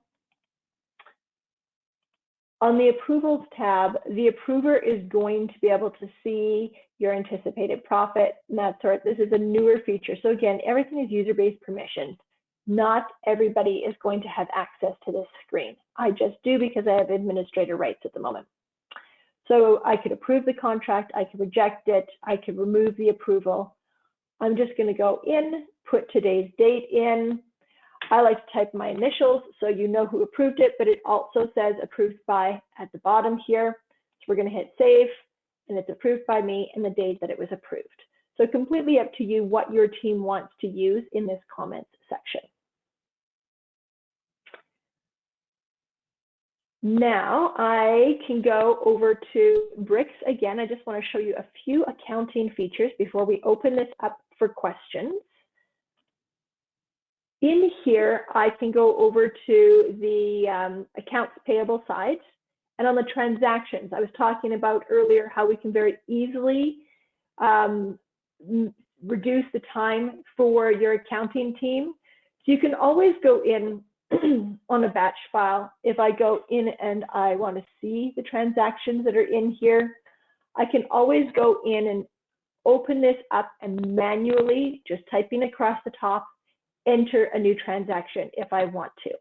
On the approvals tab, the approver is going to be able to see your anticipated profit and that sort. This is a newer feature. So again, everything is user-based permission. Not everybody is going to have access to this screen. I just do because I have administrator rights at the moment. So I could approve the contract, I could reject it, I could remove the approval. I'm just going to go in, put today's date in. I like to type my initials so you know who approved it, but it also says approved by at the bottom here. So we're going to hit save, and it's approved by me and the date that it was approved. So completely up to you what your team wants to use in this comments section. Now I can go over to BRIX again. I just want to show you a few accounting features before we open this up for questions. In here, I can go over to the accounts payable side, and on the transactions, I was talking about earlier how we can very easily reduce the time for your accounting team. So you can always go in on a batch file. If I go in and I want to see the transactions that are in here, I can always go in and open this up and manually, just typing across the top, enter a new transaction if I want to.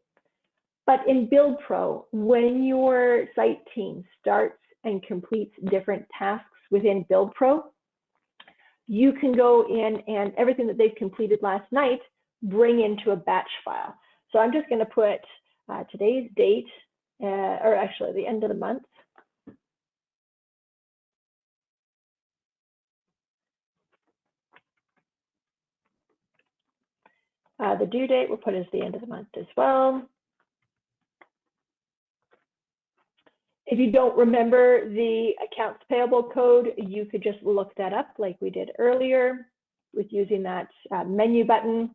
But in Build Pro, when your site team starts and completes different tasks within Build Pro, you can go in and everything that they've completed last night, bring into a batch file. So I'm just going to put today's date, or actually the end of the month. The due date we'll put as the end of the month as well. If you don't remember the accounts payable code, you could just look that up like we did earlier with using that menu button.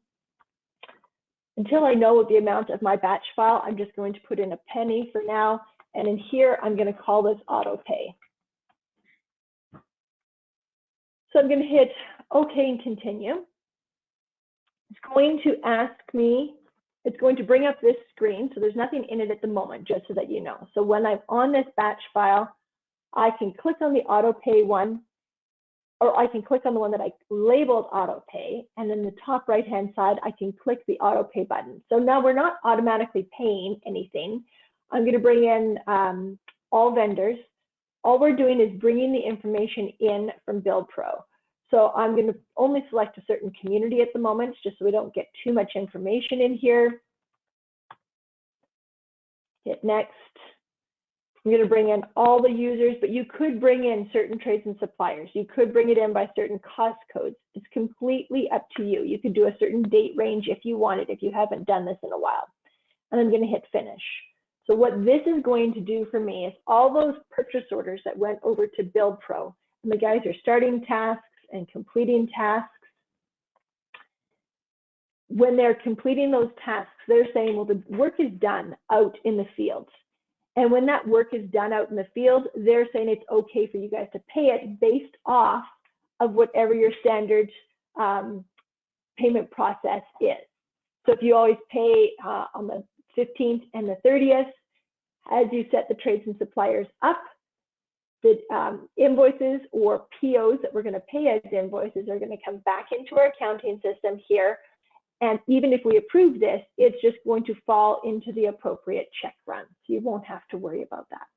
Until I know the amount of my batch file, I'm just going to put in a penny for now. And in here, I'm going to call this auto pay. So I'm going to hit OK and continue. It's going to ask me, it's going to bring up this screen. So there's nothing in it at the moment, just so that you know. So when I'm on this batch file, I can click on the auto pay one, or I can click on the one that I labeled auto pay, and then the top right hand side, I can click the auto pay button. So now we're not automatically paying anything. I'm going to bring in all vendors. All we're doing is bringing the information in from Build Pro. So I'm going to only select a certain community at the moment, just so we don't get too much information in here. Hit next. I'm going to bring in all the users, but you could bring in certain trades and suppliers. You could bring it in by certain cost codes. It's completely up to you. You could do a certain date range if you wanted, if you haven't done this in a while. And I'm going to hit finish. So what this is going to do for me is all those purchase orders that went over to Build Pro, and the guys are starting tasks and completing tasks. When they're completing those tasks, they're saying, well, the work is done out in the field. And when that work is done out in the field, they're saying it's okay for you guys to pay it based off of whatever your standard payment process is. So if you always pay on the 15th and the 30th, as you set the trades and suppliers up, the invoices or POs that we're going to pay as invoices are going to come back into our accounting system here. And even if we approve this, it's just going to fall into the appropriate check run. So you won't have to worry about that.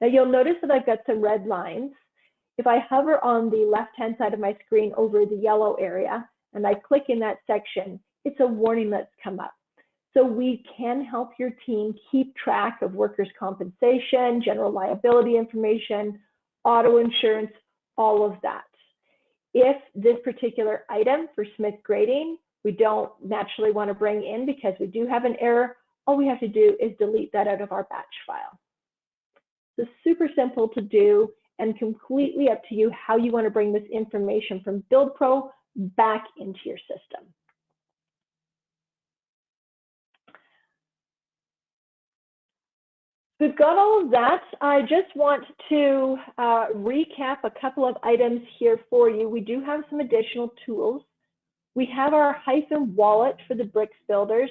Now you'll notice that I've got some red lines. If I hover on the left-hand side of my screen over the yellow area and I click in that section, it's a warning that's come up. So we can help your team keep track of workers' compensation, general liability information, auto insurance, all of that. If this particular item for Smith Grading, we don't naturally want to bring in because we do have an error, all we have to do is delete that out of our batch file. So super simple to do and completely up to you how you want to bring this information from Build Pro back into your system. We've got all of that. I just want to recap a couple of items here for you. We do have some additional tools. We have our Hyphen wallet for the BRIX builders,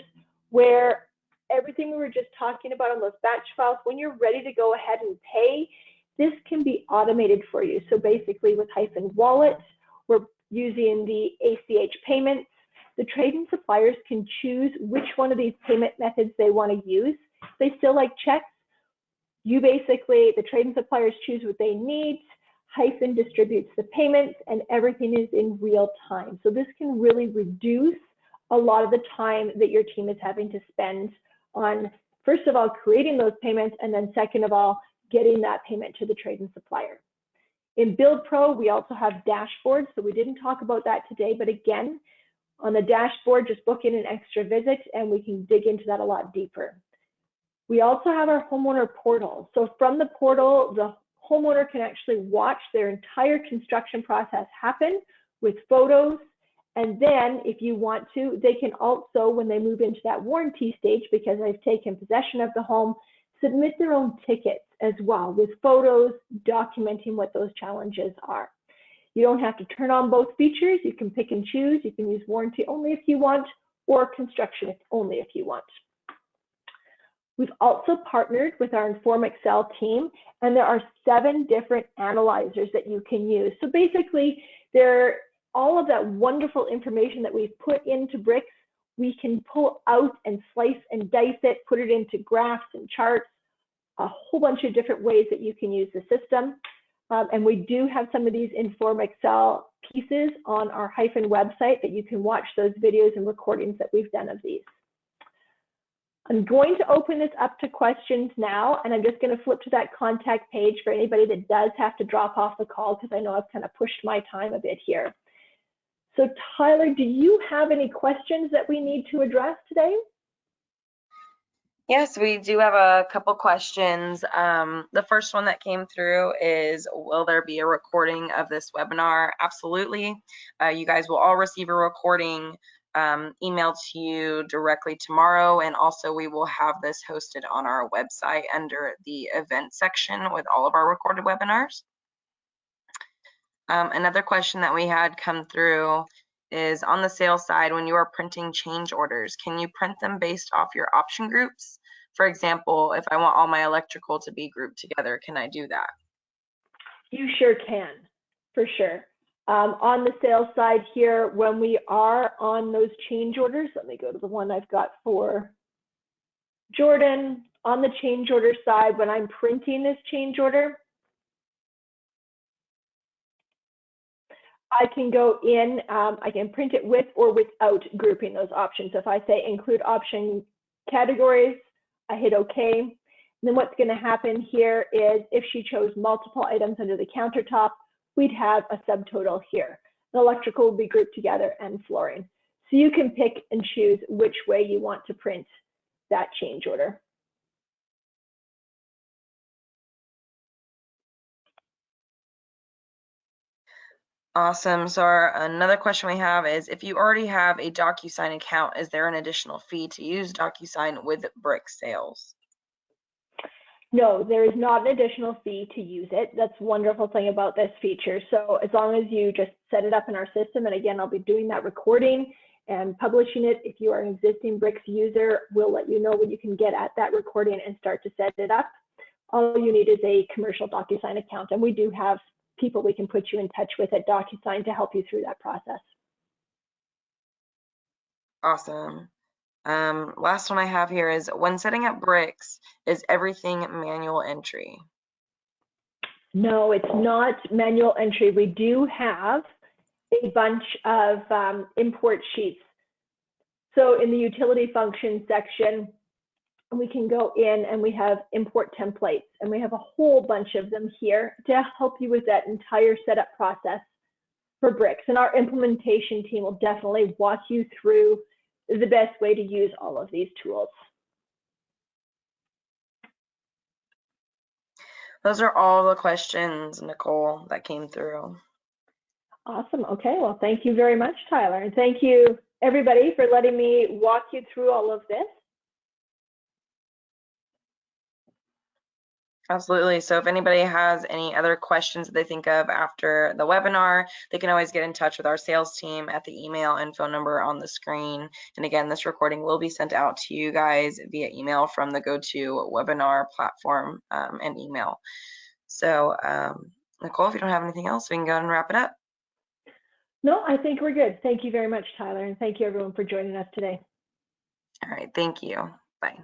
where everything we were just talking about on those batch files, when you're ready to go ahead and pay, this can be automated for you. So basically with Hyphen wallet, we're using the ACH payments. The trading suppliers can choose which one of these payment methods they want to use. They still like checks. You basically, the trading suppliers choose what they need. Hyphen distributes the payments and everything is in real time. So this can really reduce a lot of the time that your team is having to spend on, first of all, creating those payments, and then second of all, getting that payment to the trading supplier. In Build Pro, we also have dashboards. So we didn't talk about that today, but again, on the dashboard, just book in an extra visit and we can dig into that a lot deeper. We also have our homeowner portal. So from the portal, the homeowner can actually watch their entire construction process happen with photos. And then if you want to, they can also, when they move into that warranty stage, because they've taken possession of the home, submit their own tickets as well with photos documenting what those challenges are. You don't have to turn on both features. You can pick and choose. You can use warranty only if you want, or construction only if you want. We've also partnered with our Inform Excel team, and there are 7 different analyzers that you can use. So basically, all of that wonderful information that we've put into BRIX, we can pull out and slice and dice it, put it into graphs and charts, a whole bunch of different ways that you can use the system. And we do have some of these Inform Excel pieces on our Hyphen website that you can watch those videos and recordings that we've done of these. I'm going to open this up to questions now, and I'm just going to flip to that contact page for anybody that does have to drop off the call, because I know I've kind of pushed my time a bit here. So Tyler, do you have any questions that we need to address today? Yes, we do have a couple questions. The first one that came through is, will there be a recording of this webinar? Absolutely. You guys will all receive a recording emailed to you directly tomorrow, and also we will have this hosted on our website under the event section with all of our recorded webinars. Another question that we had come through is, on the sales side, when you are printing change orders, can you print them based off your option groups? For example, if I want all my electrical to be grouped together, can I do that? You sure can, for sure. On the sales side here, when we are on those change orders, let me go to the one I've got for Jordan. On the change order side, when I'm printing this change order, I can go in, I can print it with or without grouping those options. So if I say include option categories, I hit OK. And then what's going to happen here is, if she chose multiple items under the countertop, we'd have a subtotal here. The electrical will be grouped together and flooring. So you can pick and choose which way you want to print that change order. Awesome. So another question we have is, if you already have a DocuSign account, is there an additional fee to use DocuSign with BRIX Sales? No, there is not an additional fee to use it. That's the wonderful thing about this feature. So as long as you just set it up in our system, and again, I'll be doing that recording and publishing it. If you are an existing BRIX user, we'll let you know when you can get at that recording and start to set it up. All you need is a commercial DocuSign account, and we do have people we can put you in touch with at DocuSign to help you through that process. Awesome. Last one I have here is, when setting up BRIX, is everything manual entry? No, it's not manual entry. We do have a bunch of import sheets. So in the utility function section, we can go in and we have import templates, and we have a whole bunch of them here to help you with that entire setup process for BRIX. And our implementation team will definitely walk you through the best way to use all of these tools. Those are all the questions, Nicole, that came through. Awesome. Okay. Well, thank you very much, Tyler. And thank you, everybody, for letting me walk you through all of this. Absolutely. So if anybody has any other questions that they think of after the webinar, they can always get in touch with our sales team at the email and phone number on the screen. And again, this recording will be sent out to you guys via email from the GoToWebinar platform and email. So Nicole, if you don't have anything else, we can go ahead and wrap it up. No, I think we're good. Thank you very much, Tyler, and thank you everyone for joining us today. All right, thank you. Bye.